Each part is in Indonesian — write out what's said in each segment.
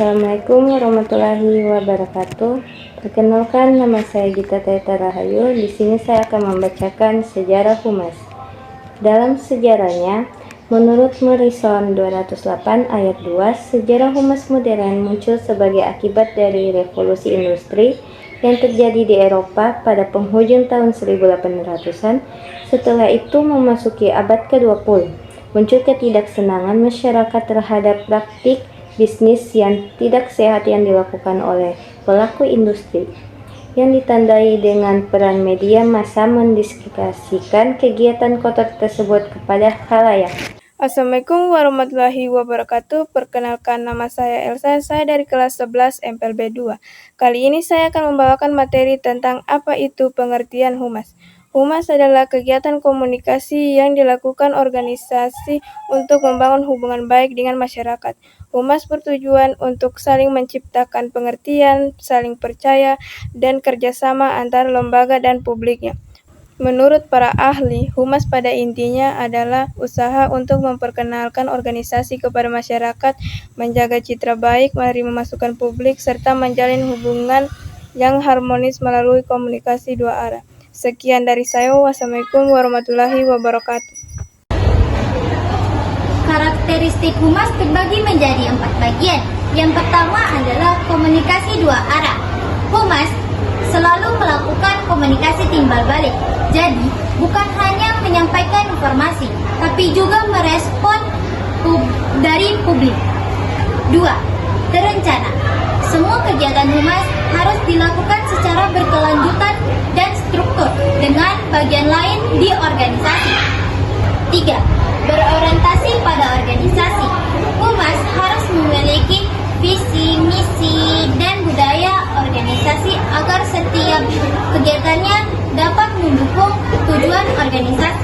Assalamualaikum warahmatullahi wabarakatuh. Perkenalkan, nama saya Gita Teta Rahayu. Di sini saya akan membacakan sejarah Humas. Dalam sejarahnya, menurut Morrison 208 ayat 2, sejarah Humas modern muncul sebagai akibat dari revolusi industri yang terjadi di Eropa pada penghujung tahun 1800-an. Setelah itu memasuki abad ke-20, muncul ketidaksenangan masyarakat terhadap praktik bisnis yang tidak sehat yang dilakukan oleh pelaku industri, yang ditandai dengan peran media massa mendiskusikan kegiatan kotor tersebut kepada khalayak. Assalamualaikum warahmatullahi wabarakatuh. Perkenalkan, nama saya Elsa, saya dari kelas 11 MPLB 2. Kali ini saya akan membawakan materi tentang apa itu pengertian humas. Humas adalah kegiatan komunikasi yang dilakukan organisasi untuk membangun hubungan baik dengan masyarakat. Humas bertujuan untuk saling menciptakan pengertian, saling percaya, dan kerjasama antar lembaga dan publiknya. Menurut para ahli, humas pada intinya adalah usaha untuk memperkenalkan organisasi kepada masyarakat, menjaga citra baik, menerima masukan publik, serta menjalin hubungan yang harmonis melalui komunikasi dua arah. Sekian dari saya. Wassalamualaikum warahmatullahi wabarakatuh. Karakteristik humas terbagi menjadi 4 bagian. Yang pertama adalah komunikasi dua arah. Humas selalu melakukan komunikasi timbal balik. Jadi, bukan hanya menyampaikan informasi, tapi juga merespon dari publik. 2. Terencana. Semua kegiatan humas harus dilakukan secara berkelanjutan dan struktur dengan bagian lain di organisasi. 3. Berorientasi pada organisasi. Humas harus memiliki visi, misi, dan budaya organisasi agar setiap kegiatannya dapat mendukung tujuan organisasi.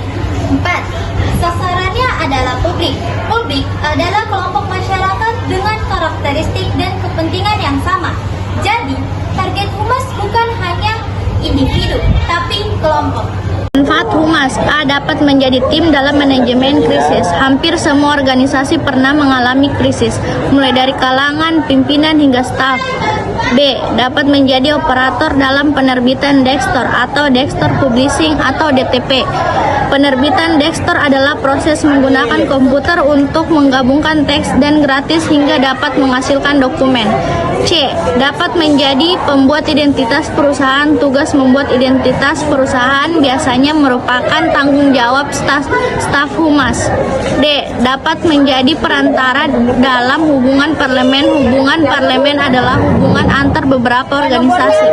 4. Sasarannya adalah publik. Publik adalah kelompok masyarakat dengan karakteristik dan kepentingan yang sama. Jadi, target humas bukan hanya individu, tapi kelompok. Manfaat humas. A. Dapat menjadi tim dalam manajemen krisis. Hampir semua organisasi pernah mengalami krisis, mulai dari kalangan pimpinan hingga staf. B. Dapat menjadi operator dalam penerbitan Dexter atau Dexter Publishing atau DTP. Penerbitan Dexter adalah proses menggunakan komputer untuk menggabungkan teks dan gratis hingga dapat menghasilkan dokumen. C. Dapat menjadi pembuat identitas perusahaan. Tugas membuat identitas perusahaan biasanya merupakan tanggung jawab staf humas. D. Dapat menjadi perantara dalam hubungan parlemen. Hubungan parlemen adalah hubungan antar beberapa organisasi,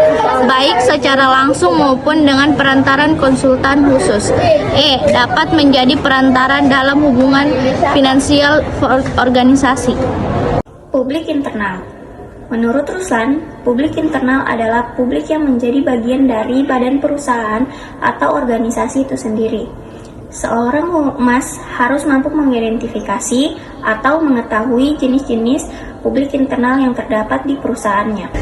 baik secara langsung maupun dengan perantaran konsultan khusus. E. Dapat menjadi perantara dalam hubungan finansial organisasi. Publik internal. Menurut Ruslan, publik internal adalah publik yang menjadi bagian dari badan perusahaan atau organisasi itu sendiri. Seorang humas harus mampu mengidentifikasi atau mengetahui jenis-jenis publik internal yang terdapat di perusahaannya.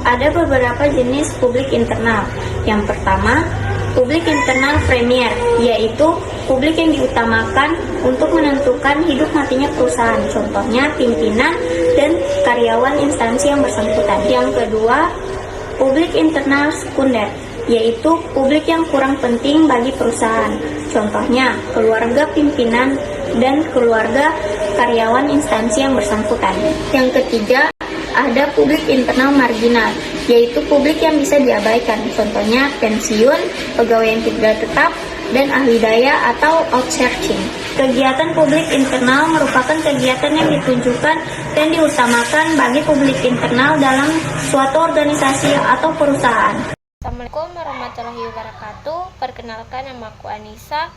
Ada beberapa jenis publik internal. Yang pertama, publik internal premier, yaitu publik yang diutamakan untuk menentukan hidup matinya perusahaan, contohnya pimpinan dan karyawan instansi yang bersangkutan. Yang kedua, publik internal sekunder, yaitu publik yang kurang penting bagi perusahaan, contohnya keluarga pimpinan dan keluarga karyawan instansi yang bersangkutan. Yang ketiga, ada publik internal marginal, yaitu publik yang bisa diabaikan, contohnya pensiun, pegawai yang tidak tetap, dan ahli daya atau outsourcing. Kegiatan publik internal merupakan kegiatan yang ditunjukkan dan diutamakan bagi publik internal dalam suatu organisasi atau perusahaan. Assalamualaikum warahmatullahi wabarakatuh. Perkenalkan, nama aku Anissa.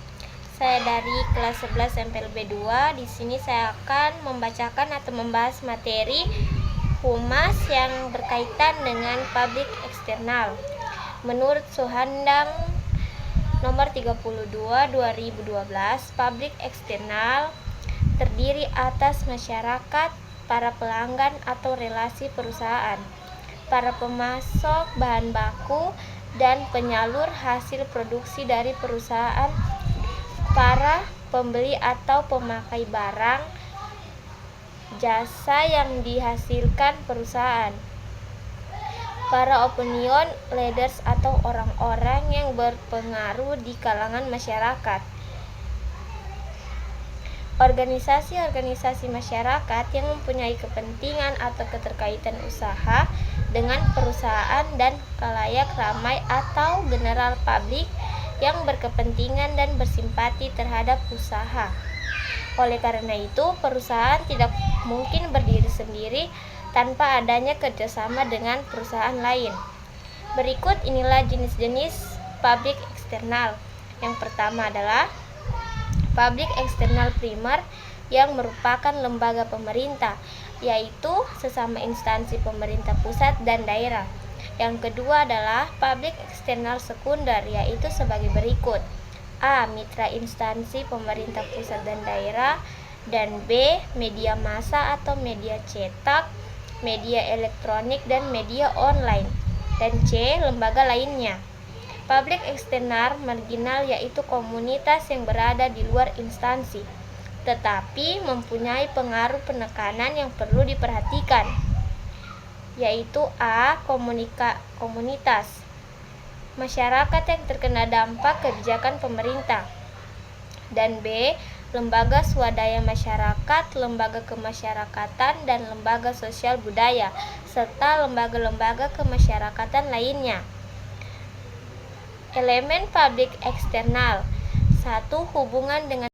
Saya dari kelas 11 MPLB 2. Di sini saya akan membacakan atau membahas materi humas yang berkaitan dengan publik eksternal. Menurut Suhandang nomor 32/2012, publik eksternal terdiri atas masyarakat, para pelanggan atau relasi perusahaan, para pemasok bahan baku dan penyalur hasil produksi dari perusahaan, para pembeli atau pemakai barang, jasa yang dihasilkan perusahaan. Para opinion leaders atau orang-orang yang berpengaruh di kalangan masyarakat. Organisasi-organisasi masyarakat yang mempunyai kepentingan atau keterkaitan usaha dengan perusahaan dan khalayak ramai atau general public yang berkepentingan dan bersimpati terhadap usaha. Oleh karena itu, perusahaan tidak mungkin berdiri sendiri tanpa adanya kerjasama dengan perusahaan lain. Berikut inilah jenis-jenis publik eksternal. Yang pertama adalah publik eksternal primer yang merupakan lembaga pemerintah, yaitu sesama instansi pemerintah pusat dan daerah. Yang kedua adalah publik eksternal sekunder, yaitu sebagai berikut: A. Mitra instansi pemerintah pusat dan daerah, dan B. Media massa atau media cetak, media elektronik, dan media online, dan C. Lembaga lainnya. Publik eksternal marginal yaitu komunitas yang berada di luar instansi, tetapi mempunyai pengaruh penekanan yang perlu diperhatikan, yaitu A. Komunitas masyarakat yang terkena dampak kebijakan pemerintah, dan B. Lembaga swadaya masyarakat, lembaga kemasyarakatan, dan lembaga sosial budaya, serta lembaga-lembaga kemasyarakatan lainnya. Elemen publik eksternal. 1. Hubungan dengan